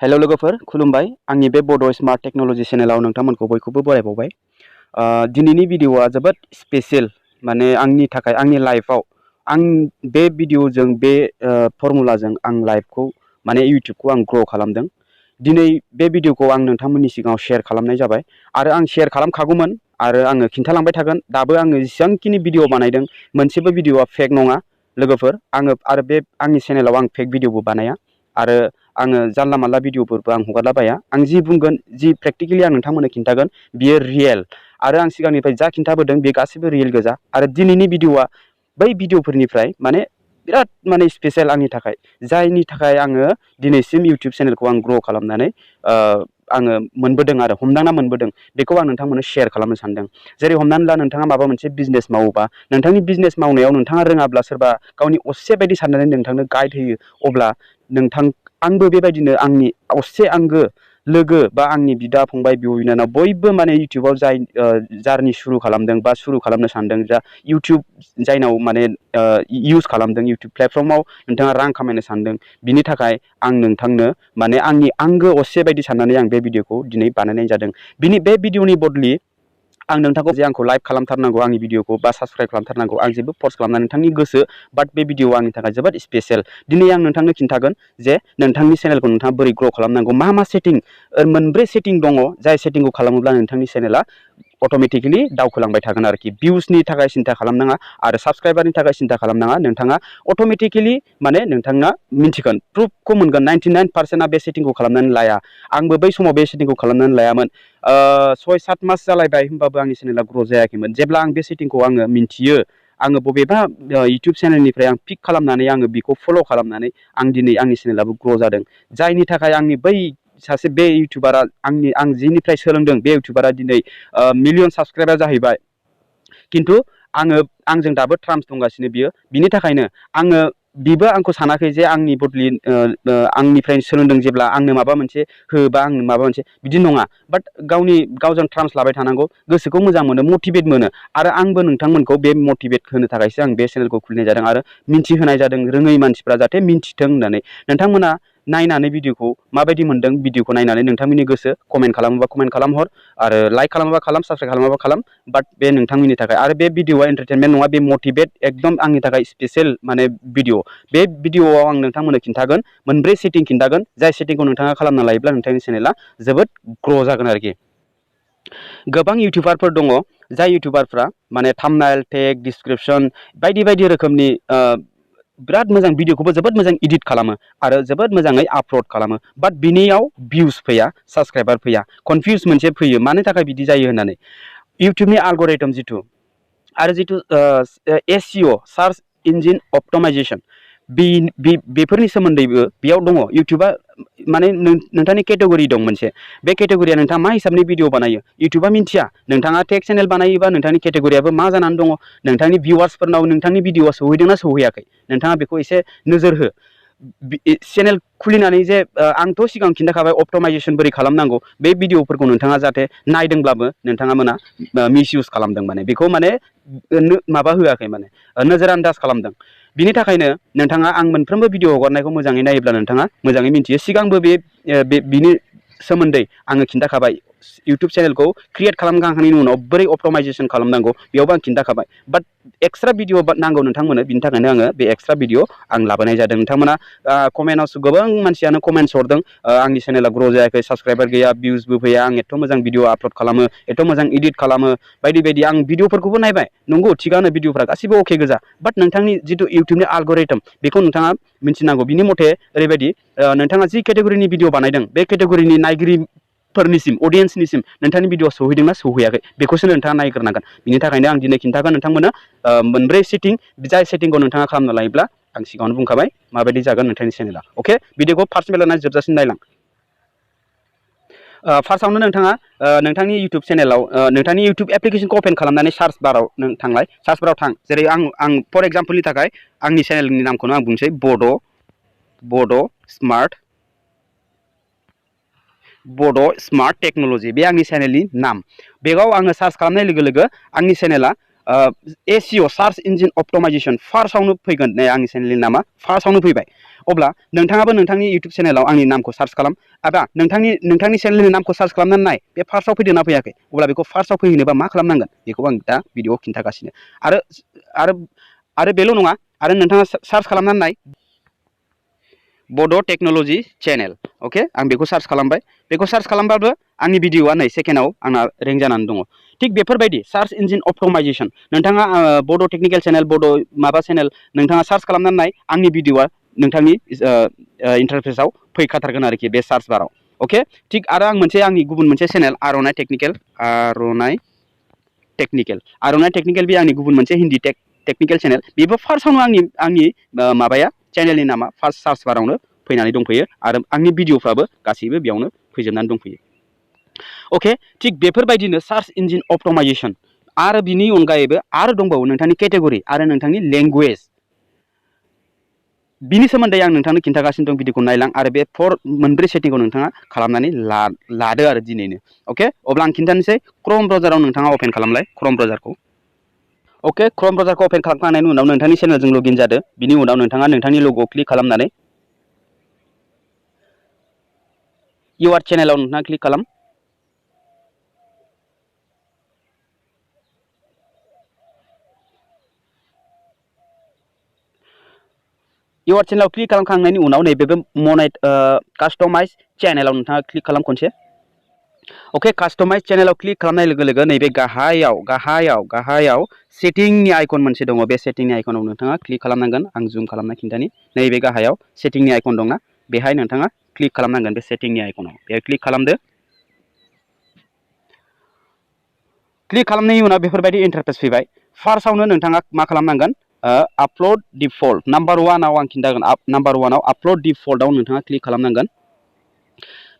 Hello लोगोफोर खुलुमबाय आंनि बे बड स्मार्ट टेक्नोलॉजी चेनेलाव नोंथांमोनखौ बयखौबो बरायबावबाय। दिनैनि भिडिअआ जोबोद स्पेशल माने आंनि थाखाय आंनि लाइफआव आं बे भिडिअजों बे फर्मुलाजों आं लाइफखौ माने यूट्यूबखौ आं ग्र' खालामदों। दिनै बे भिडिअखौ आं नोंथांमोननि सिगाङाव शेयार खालामनाय जाबाय आरो आं शेयार खालामखागौमोन आरो आङो खिन्थालांबाय थागोन। दाबो आङो जेसेबांखिनि भिडिअ बानायदों मोनसेबो भिडिअआ फेक नङा लोगोफोर। आङो आरो बे आंनि चेनेलाव आं फेक भिडिअबो बानाया आरो आङो जानला मानला भिडिअफोरबो आं हगारलाबाया। आं जि बुंगोन जि प्रेक्टिकेलि आं नोंथांमोननो खिन्थागोन बियो रियेल आरो आं सिगांनिफ्राय जा खिन्थाबोदों बे गासिबो रियेल गोजा आरो दिनैनि भिडिअआ बै भिडिअफोरनिफ्राय माने बिराद माने स्पेशल आंनि थाखाय, जायनि थाखाय आङो दिनैसिम यूट्यूब चेनेलखौ आं ग्र' खालामनानै आङो मोनबोदों आरो हमदांना मोनबोदों। बेखौ आं नोंथांमोननो शेयार खालामनो सानदों। जेरै हमनानै ला नोंथाङा माबा मोनसे बिजनेस मावोबा नोंथांनि बिजनेस मावनायाव नोंथाङा रोङाब्ला सोरबा गावनि असे बायदि साननानै नोंथांनो गाइड होयो अब्ला आंबो बेबायदिनो आंनि असे आंगो लोगो बा आंनि बिदा फंबाय बिब' बिनानाव बयबो माने यूट्यूबाव जाय जारनि सुरु खालामदों बा सुरु खालामनो सानदों, जा यूट्यूब जायनाव माने इउज खालामदों, यूट्यूब प्लेटफर्माव नोंथाङा रां खामायनो सानदों, बिनि थाखाय आं नोंथांनो माने आंनि आंगो असे बायदि साननानै आं बे भिडिअखौ दिनै बानायनाय जादों। बे भिडिअनि बदलि आं नोंथांखौ जे आंखौ लाइक खालामथारनांगौ आंनि भिडिअखौ बा साबस्क्राइब खालामथारनांगौ आं जेबो फर्स खालामना नोंथांनि गोसो, बाट बे भिडिअआ आंनि थाखाय जोबोद स्पेशल। दिनै आं नोंथांनो खिन्थागोन जे नोंथांनि चेनेलखौ नोंथाङा बोरै ग्र' खालामनांगौ, मा सेटिं, मोनब्रै सेटिं दङ जाय सेटिंखौ खालामोब्ला नोंथांनि चेनेला अट'मेटिकेलि दावखोलांबाय थागोन आरोखि। भिउसनि थाखाय सिन्था खालामनाङा आरो साबस्क्राइबारनि थाखाय सिन्था खालामनाङा। नोंथाङा अट'मेटिकेलि माने नोंथाङा मिन्थिगोन, प्रुफखौ मोनगोन। 99%आ बे सेटिंखौ खालामनानै लाया। आंबो बै समाव बे सेटिंखौ खालामनानै लायामोन। 6-7 मास जालायबाय होमबाबो आंनि चेनेला ग्र' जायाखैमोन। जेब्ला आं बे सेटिंखौ आङो मिन्थियो, आङो बबेबा यूट्यूब चेनेलनिफ्राय आं पिक खालामनानै आङो बेखौ फल' खालामनानै आं दिनै आंनि चेनेलाबो ग्र' जादों। जायनि थाखाय आंनि बै सासे बे यूट्यूबारा आं जिनिफ्राय सोलोंदों बे यूट्यूबारा दिनै मिलियन साबस्क्राइबार जाहैबाय। खिन्थु आंजों दाबो ट्राम्स दंगासिनो बियो। बिनि थाखायनो बिबो आंखौ सानाखै जे आंनि बदलि आंनिफ्राय सोलोंदों जेब्ला आंनो माबा मोनसे हो बा आंनो माबा मोनसे, बिदि नङा। बाट गावजों ट्राम्स लाबाय थानांगौ, गोसोखौ मोजां मोनो, मटिभेट मोनो आरो आंबो नोंथांमोनखौ बे मटिभेट होनो थाखायसो आं बे चेनेलखौ खुलिनाय जादों आरो मिन्थिहोनाय जादों, रोङै मानसिफ्रा जाहाथे मिन्थिथों होननानै। नोंथांमोना नायनानै भिडिअखौ माबायदि मोनदों, भिडिअखौ नायनानै नोंथांमोननि गोसो, कमेन्ट खालामोबा कमेन्ट खालामहर आरो लाइक खालामोबा खालाम, साबस्क्राइब खालामोबा खालाम। बाट बे नोंथांमोननि थाखाय। आरो बे भिडिअआ एन्टारटेनमेन्ट नङा, बे मटिभेट, एकदम आंनि थाखाय स्पेशल माने भिडिअ। बे भिडिअआव आं नोंथांमोननो खिन्थागोन, मोनब्रै सेटिं खिन्थागोन, जाय सेटिंखौ नोंथाङा खालामना लायोब्ला नोंथांनि चेनेला जोबोद ग्र' जागोन आरोखि। गोबां यूट्यूबारफोर दङ जाय यूट्यूबारफ्रा माने थाम्बनेल, टेग, डिसक्रिप्शन बायदि बायदि रोखोमनि बिराद मोजां भिडिअखौबो जोबोद मोजां एडिट खालामो आरो जोबोद मोजाङै आपल'ड खालामो। बाट बिनियाव भिउस फैया, साबस्क्राइबार फैया। कनफिउस मोनसे फैयो, मानि थाखाय बिदि जायो होननानै। यूट्यूबनि एल्ग'रिथम आरो SEO, सार्च इन्जिन अप्टिमाइजेसन, बेफोरनि सोमोन्दैबो बेयाव दङ। यूट्यूबा माने नोंथांनि केटेगरि दं मोनसे, बे केटेगरिया नोंथाङा मा हिसाबनि भिडिअ बानायो यूट्यूबा मिन्थिया। नोंथाङा टेक चेनेल बानायोबा नोंथांनि केटेगरियाबो मा जानानै दङ, नोंथांनि भिउवार्सफोरनाव नोंथांनि भिडिअआ सौहैदोंना सौहैयाखै, नोंथाङा बेखौ एसे नोजोर हो। चेनेल खुलिनानै जे आंथ' सिगां खिन्थाखाबाय अप्टिमाइजेसन बोरै खालामनांगौ, बे भिडिअफोरखौ नोंथाङा जाहाथे नायदोंब्लाबो नोंथाङा मिस इउज खालामदों, माने बेखौ माने माबा होआखै, माने नोजोर आन्दाज खालामदों। बिनि थाखायनो नोंथाङा आं मोनफ्रोमबो भिडिअ हगारनायखौ मोजाङै नायोब्ला नोंथाङा मोजाङै मिन्थियो। सिगांबो बिनि सोमोन्दै आङो खिन्थाखाबाय। यूट्यूब चेनेलखौ क्रिएट खालामखांनायनि उनाव बोरै अप्टिमाइजेसन खालामनांगौ बेयावबो आं खिन्थाखाबाय। बाट एक्सट्रा भिडिअ नांगौ नोंथांमोननो, बिनि थाखायनो आङो बे एक्सट्रा भिडिअ आं लाबोनाय जादों। नोंथांमोना कमेन्टआव गोबां मानसियानो कमेन्ट्स हरदों, आंनि चेनेला ग्र' जायाखै, साबस्क्राइबार गैया, भिउसबो फैया, आं एथ' मोजां भिडिअ आपल'ड खालामो, एथ' मोजां एडिट खालामो, बायदि बायदि। आं भिडिअफोरखौबो नायबाय, नंगौ थिगानो, भिडिअफ्रा गासिबो अके गोजा। बाट नोंथांनि जिथु यूट्यूबनि एल्ग'रिथम बेखौ नोंथाङा मिन्थिनांगौ। बिनि मथे ओरैबायदि, नोंथाङा जि केटेगरिनि भिडिअ बानायदों बे केटेगरिनि नायगिरिफोरनिसिम, अडियेन्सनिसिम नोंथांनि भिडिअ सौहैदोंना सौहैयाखै बेखौसो नोंथाङा नायग्रोनांगोन। बिनि थाखायनो आं दिनै खिन्थागोन नोंथांमोनो मोनब्रै सेटिं, जाय सेटिंखौ नोंथाङा खालामना लायोब्ला आं सिगाङावनो बुंखाबाय माबायदि जागोन नोंथांनि चेनेला। अके, भिडिअखौ फार्स्टनिफ्राय लानानै जोबजासिम नायलां। फार्स्टआवनो नोंथाङा नोंथांनि यूट्यूब चेनेलाव नोंथांनि यूट्यूब एप्लिकेसनखौ अपेन खालामनानै सार्च बाराव थांलाय, सार्च बाराव थां। जेरै आं फर एग्जाम्पलनि थाखाय आंनि चेनेलनि नामखौनो आं बुंसै, बड' स्मार्ट टेक्न'लजि, बे आंनि चेनेलनि नाम। बेयाव आङो सार्च खालामनाय लोगो लोगो आंनि चेनेला एसिअ सार्च इन्जिन अप्टिमाइजेसन फार्स्टआवनो फैगोन नै आंनि चेनेलनि नामा फार्स्टआवनो फैबाय अब्ला नोंथाङाबो नोंथांनि इउटुब चेनेलाव आंनि नामखौ सार्च खालाम एबा नोंथांनि चेनेलनि नामखौ सार्च खालामनानै नाय बे फार्स्टआव फैदोंना फैयाखै अब्ला बेखौ फार्स्टआव फैहोनोबा मा खालामनांगोन बेखौ आं दा भिडिअआव खिन्थागासिनो आरो बेल' नङा आरो नोंथाङा सार्च खालामनानै नाय बड' टेक्न'लजि चेनेल अके आं बेखौ सार्च खालामबाय बेखौ सार्च खालामबाबो आंनि भिडिअआ नै सेकेन्डआव आंना रेंक जानानै दङ थिग बेफोरबायदि सार्च इन्जिन अप्टिमाइजेसन नोंथाङा बड' टेक्निकेल चेनेल बड' माबा चेनेल नोंथाङा सार्च खालामनानै नाय आंनि भिडिअआ नोंथांनि इन्टारफेसआव फैखाथारगोन आरोखि बे सार्च बाराव अके थिग आरो आंनि गुबुन मोनसे चेनेल आर'नाइ टेक्निकेल बे आंनि गुबुन मोनसे हिन्दी टेक्निकेल चेनेल बेबो फार्स्टआवनो आंनि माबाया चेनेलनि नामा फार्स्ट सार्च बारावनो फैनानै दंफैयो आरो आंनि भिडिअफ्राबो गासैबो बेयावनो फैजोबनानै दंफैयो अके थिग बेफोरबायदिनो सार्च इन्जिन अप्टिमाइजेसन आरो बिनि अनगायैबो आरो दंबावो नोंथांनि केटेगरि आरो नोंथांनि लेंगुवेज बिनि सोमोन्दै आं नोंथांनो खिन्थागासिनो दं भिडिअखौ नायलां आरो बे मोनब्रै सेटिंखौ नोंथाङा खालामनानै लादो आरो दिनैनो अके अब्ला आं खिन्थानोसै क्रम ब्राउजाराव नोंथाङा अपेन खालामलाय क्रम ब्राउजारखौ अके क्रम ब्राउजारखौ अपेन खालामखांनायनि उनाव नोंथांनि चेनेलजों लगइन जादो बिनि उनाव नोंथाङा नोंथांनि लग'आव क्लिक खालामनानै इउआर चेनेलाव नोंथाङा क्लिक खालाम इउआर चेनेलाव क्लिक खालामखांनायनि उनाव नैबे कास्टमाइज चेनेलाव नोंथाङा क्लिक खालाम खनसे अके कास्टमाइज चेनेलाव क्लिक खालामनाय लोगो लोगो नैबे गाहायाव सेटिंनि आइकन मोनसे दङ बे सेटिंनि आइकनाव नोंथाङा क्लिक खालामनांगोन आं जुम खालामना खिन्थानि नैबे गाहायाव सेटिंनि आइकन दंना बेहाय नोंथाङा क्लिक खालामनांगोन बे सेटिंनि आइकनाव बेहाय क्लिक खालामदो क्लिक खालामनायनि उनाव बेफोरबायदि इन्टारफेस फैबाय फार्स्टआवनो नोंथाङा मा खालामनांगोन आपल'ड डिफल्ट नाम्बार वानाव आं खिन्थागोन नाम्बार वानाव आपल'ड डिफल्टआव नोंथाङा क्लिक खालामनांगोन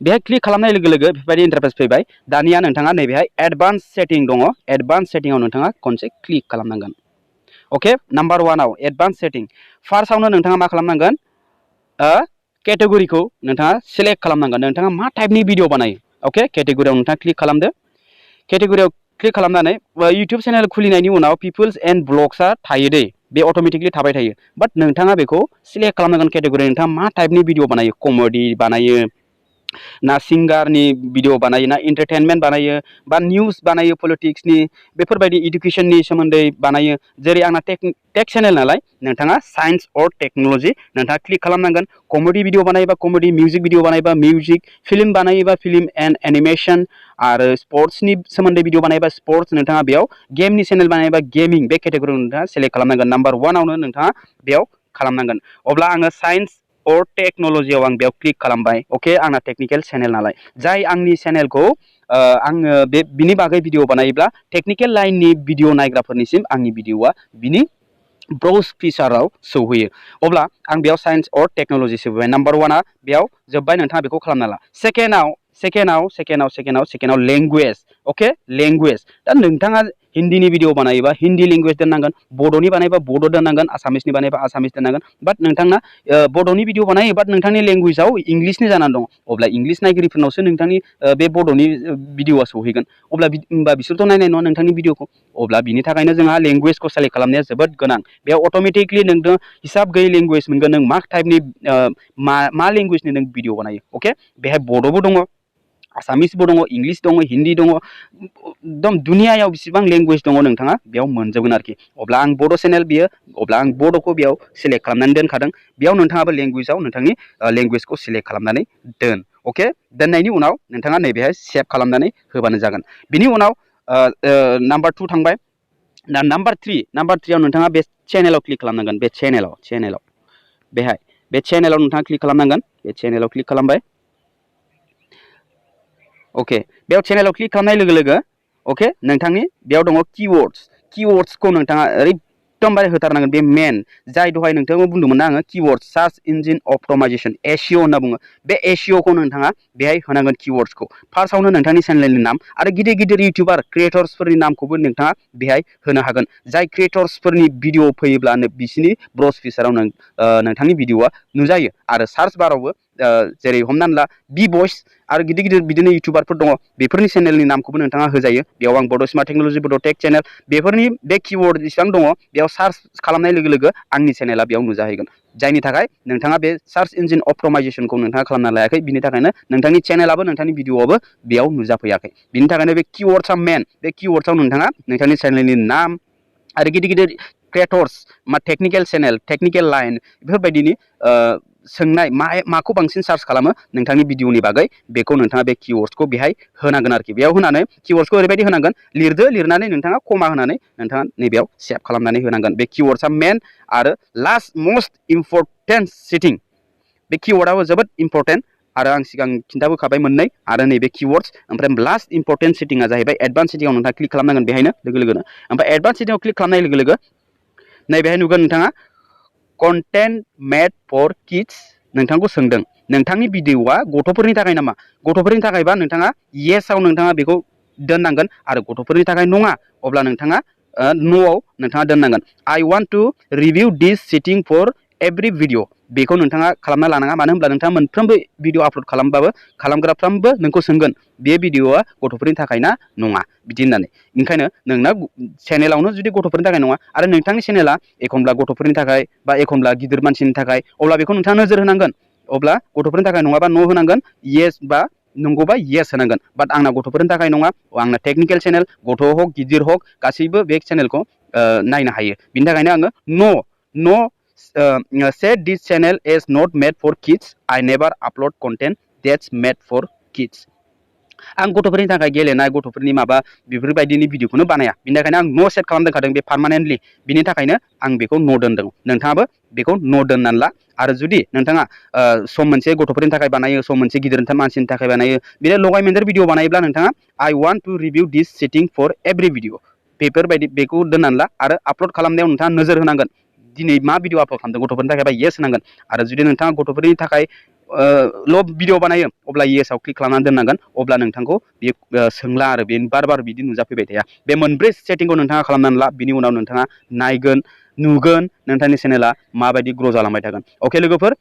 बेहाय क्लिक खालामनाय लोगो लोगो बेफोरबायदि इन्टारफेस फैबाय दानिया नोंथाङा नैबेहाय एडभान्स सेटिं दङ एडभान्स सेटिंआव नोंथाङा खनसे क्लिक खालामनांगोन अके नाम्बार वानाव एडभान्स सेटिं फार्स्टआवनो नोंथाङा मा खालामनांगोन केटेगरिखौ नोंथाङा सिलेक्ट खालामनांगोन नोंथाङा मा टाइपनि भिडिअ बानायो अके केटेगरियाव नोंथाङा क्लिक खालामदो केटेगरियाव क्लिक खालामनानै इउटुब चेनेल खुलिनायनि उनाव पिपल्स एन्ड ब्लग्सआ थायो दै बे अट'मेटिकलि थाबाय थायो बाट नोंथाङा बेखौ सिलेक्ट खालामनांगोन केटेगरि नोंथाङा मा टाइपनि भिडिअ बानायो कमेडि बानायो ना सिंगारनि भिडिअ बानायो ना एन्टारटेनमेन्ट बानायो बा निउस बानायो पलिटिक्सनि बेफोरबायदि इडुकेसननि सोमोन्दै बानायो जेरै आंना टेक चेनेल नालाय नोंथाङा साइन्स अर टेक्न'लजि नोंथाङा क्लिक खालामनांगोन कमेडि भिडिअ बानायोबा कमेडि मिउजिक भिडिअ बानायोबा मिउजिक फिल्म बानायोबा फिल्म एन्ड एनिमेसन आरो स्पर्ट्सनि सोमोन्दै भिडिअ बानायोबा स्पर्ट्स नोंथाङा बेयाव गेमनि चेनेल बानायोबा गेमिं बे केटेगरिखौ नोंथाङा सेलेक्ट खालामनांगोन नाम्बार वानावनो नोंथाङा बेयाव खालामनांगोन अब्ला आङो साइन्स अर टेक्न'लजियाव आं बेयाव क्लिक खालामबाय अके आंना टेक्निकेल चेनेल नालाय जाय आंनि चेनेलखौ आङो बिनि बागै भिडिअ बानायोब्ला टेक्निकेल लाइननि भिडिअ नायग्राफोरनिसिम आंनि भिडिअआ बिनि ब्राउज फिचाराव सौहैयो अब्ला आं बेयाव साइन्स अर टेक्न'लजि सोबाय नाम्बार वानआ बेयाव जोब्बाय नोंथाङा बेखौ खालामना ला सेकेन्डआव लेंगुवेज अके लेंगुवेज दा नोंथाङा हिन्दीनि भिडिअ बानायोबा हिन्दी लेंगुवेज दोननांगोन बड'नि बानायोबा बड' दोननांगोन आसामिसनि बानायोबा आसामिस दोननांगोन बाट नोंथांना बड'नि भिडिअ बानायो बाट नोंथांनि लेंगुवेजाव इंलिसनि जानानै दं अब्ला इंलिस नायगिरिफोरनावसो नोंथांनि बे बड'नि भिडिअआ सौहैगोन अब्ला होमबा बिसोरथ' नायनाय नङा नोंथांनि भिडिअखौ अब्ला बिनि थाखायनो जोंहा लेंगुवेजखौ सेलेक्ट खालामनाया जोबोद गोनां बेयाव अट'मेटिकलि नोंनो हिसाब गैयै लेंगुवेज मोनगोन नों मा टाइपनि मा लेंगुवेजनि नों भिडिअ बानायो अके बेहाय बड'बो दङ आसामिसबो दङ इंलिस दङ हिन्दी दङ एकदम दुनियायाव बेसेबां लेंगुवेज दङ नोंथाङा बेयाव मोनजोबगोन आरोखि अब्ला आं बड' चेनेल बियो अब्ला आं बड'खौ बेयाव सेलेक्ट खालामनानै दोनखादों बेयाव नोंथाङाबो लेंगुवेजाव नोंथांनि लेंगुवेजखौ सेलेक्ट खालामनानै दोन अके दोननायनि उनाव नोंथाङा नैबेहाय सेभ खालामनानै होबानो जागोन बिनि उनाव नाम्बार 2 थांबाय दा नाम्बार 3याव नोंथाङा बे चेनेलाव क्लिक खालामनांगोन बे चेनेलाव बेहाय बे चेनेलाव नोंथाङा क्लिक खालामनांगोन बे चेनेलाव क्लिक खालामबाय अके बेयाव चेनेलाव क्लिक खालामनाय लोगो लोगो अके नोंथांनि बेयाव दङ किवर्ड्सखौ नोंथाङा एकदमबारे होथारनांगोन बे मेन जाय दहाय नोंथाङा बुंदोंमोन ना आङो किवर्ड सार्च इन्जिन अप्टिमाइजेसन एसिअ होनना बुङो बे एसिअखौ नोंथाङा बेहाय होनांगोन किवर्ड्सखौ फार्स्टआवनो नोंथांनि चेनेलनि नाम आरो गिदिर गिदिर इउटिउबार क्रिएटर्सफोरनि नामखौबो नोंथाङा बेहाय होनो हागोन जाय क्रिएटर्सफोरनि भिडिअ फैयोब्लानो बिसिनि ब्राउज फिचाराव नोंथांनि भिडिअआ नुजायो आरो सार्च बारावबो जेरै हमनानै ला बि भइस आरो गिदिर गिदिर बिदिनो इउटुबारफोर दङ बेफोरनि चेनेलनि नामखौबो नोंथाङा होजायो बेयाव आं बड' स्मार्ट टेक्न'लजि बड' टेक चेनेल बेफोरनि बे किवर्ड जेसेबां दङ बेयाव सार्च खालामनाय लोगो लोगो आंनि चेनेला बेयाव नुजाहैगोन जायनि थाखाय नोंथाङा बे सार्च इन्जिन अप्टिमाइजेसनखौ नोंथाङा खालामना लायाखै बिनि थाखायनो नोंथांनि चेनेलाबो नोंथांनि भिडिअआबो बेयाव नुजाफैयाखै बिनि थाखायनो बे किवर्ड्सआ मेन बे किवर्ड्सआव नोंथाङा नोंथांनि चेनेलनि नाम आरो गिदिर गिदिर creators technical channel technical line बेफोरबायदिनि सोंनाय माखौ बांसिन सार्च खालामो नोंथांनि भिडिअनि बागै बेखौ नोंथाङा बे किवर्ड्सखौ बेहाय होनांगोन आरोखि बेयाव होनानै किवर्ड्सखौ ओरैबायदि होनांगोन लिरनानै नोंथाङा कमा होनानै नोंथाङा नैबेयाव सेभ खालामनानै होनांगोन बे किवर्ड्सआ मेन आरो लास्ट मोस्ट इम्परटेन्ट सेटिं बे किवर्डआबो जोबोद इम्परटेन्ट आरो आं सिगां खिन्थाबोखाबाय मोननै आरो नैबे किवर्ड्स ओमफ्राय लास्ट इम्परटेन्ट सेटिंआ जाहैबाय एडभान्स सेटिंआव नोंथाङा क्लिक खालामनांगोन बेहायनो लोगो लोगोनो ओमफ्राय एडभान्स सेटिंआव क्लिक खालामनाय लोगो लोगो नैबेहाय नुगोन नोंथाङा कन्टेन्ट मेड फर किड्स नोंथांखौ सोंदों नोंथांनि भिडिअआ गथ'फोरनि थाखाय नामा गथ'फोरनि थाखायबा नोंथाङा येसआव नोंथाङा बेखौ दोननांगोन आरो गथ'फोरनि थाखाय नङा अब्ला नोंथाङा न'आव नोंथाङा दोननांगोन आइ want to review this setting for every video बेखौ नोंथाङा खालामना लानाङा मानो होनब्ला नोंथाङा मोनफ्रोमबो भिडिअ आपल'ड खालामग्राफ्रामबो नोंखौ सोंगोन बे भिडिअआ गथ'फोरनि थाखाय ना नङा बिदि होननानै ओंखायनो नोंना चेनेलावनो जुदि गथ'फोरनि थाखाय नङा आरो नोंथांनि चेनेला एखनब्ला गथ'फोरनि थाखाय बा एखनब्ला गिदिर मानसिनि थाखाय अब्ला बेखौ नोंथाङा नोजोर होनांगोन अब्ला गथ'फोरनि थाखाय नङाबा नो होनांगोन येस बा नंगौबा येस होनांगोन बाट आंना गथ'फोरनि थाखाय नङा आंना टेक्निकेल चेनेल गथ' हक गिदिर हक गासैबो बे चेनेलखौ नायनो हायो बिनि थाखायनो आङो नो set this channel is not made for kids I never upload content that's made for kids आं गथ'फोरनि थाखाय गेलेनाय गथ'फोरनि माबा बेफोरबायदिनि भिडिअखौनो बानाया बिनि थाखायनो आं न' सेट खालामदोंखादों बे पार्मानेन्टलि बिनि थाखायनो आं बेखौ न' दोनदों नोंथाङाबो बेखौ न' दोननानै ला आरो जुदि नोंथाङा सम मोनसे गथ'फोरनि थाखाय बानायो सम मोनसे गिदिर मानसिनि थाखाय बानायो बिदिनो लगाय मोनदेर भिडिअ बानायोब्ला नोंथाङा I want to review this setting for every video बेफोरबायदि बेखौ दोननानै ला आरो आपल'ड खालामनायाव नोंथाङा नोजोर होनांगोन दिनै मा भिडिअ आपल'ड खालामदों गथ'फोरनि थाखाय बा येस होनांगोन आरो जुदि नोंथाङा गथ'फोरनि थाखाय ल' भिडिअ बानायो अब्ला येसआव क्लिक खालामनानै दोननांगोन अब्ला नोंथांखौ बे सोंला आरो बे बार बिदि नुजाफैबाय थाया बे मोनब्रै सेटिंखौ नोंथाङा खालामनानै ला बिनि उनाव नोंथाङा नायगोन नुगोन नोंथांनि चेनेला माबायदि ग्र' जालांबाय थागोन अके लोगोफोर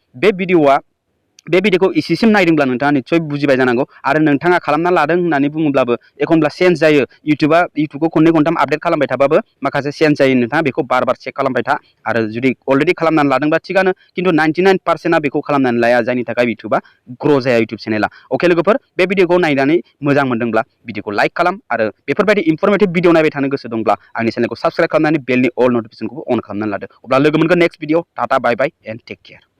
बे भिडिअखौ इसेसिम नायदोंब्ला नोंथाङा निस्सय बुजिबाय जानांगौ आरो नोंथाङा खालामना लादों होननानै बुङोब्लाबो एखनब्ला चेन्ज जायो इउटुबखौ खननै खनथाम आपडेट खालामबाय थाबाबो माखासे चेन्ज जायो नोंथाङा बेखौ बार चेक खालामबाय था आरो जुदि अलरेडि खालामनानै लादोंबा थिगानो खिन्थु 99%आ बेखौ खालामनानै लाया जायनि थाखाय इउटुबा ग्र' जाया इउटुब चेनेला अके लोगोफोर बे भिडिअखौ नायनानै मोजां मोनदोंब्ला भिडिअखौ लाइक खालाम आरो बेफोरबायदि इनफरमेटिभ भिडिअ नायबाय थानो गोसो दंब्ला आंनि चेनेलखौ साबस्क्राइब खालामनानै बेलनि अल नटिफिकेसनखौबो अन खालामनानै लादो अब्ला लोगो मोनगोन next video tata bye bye and take care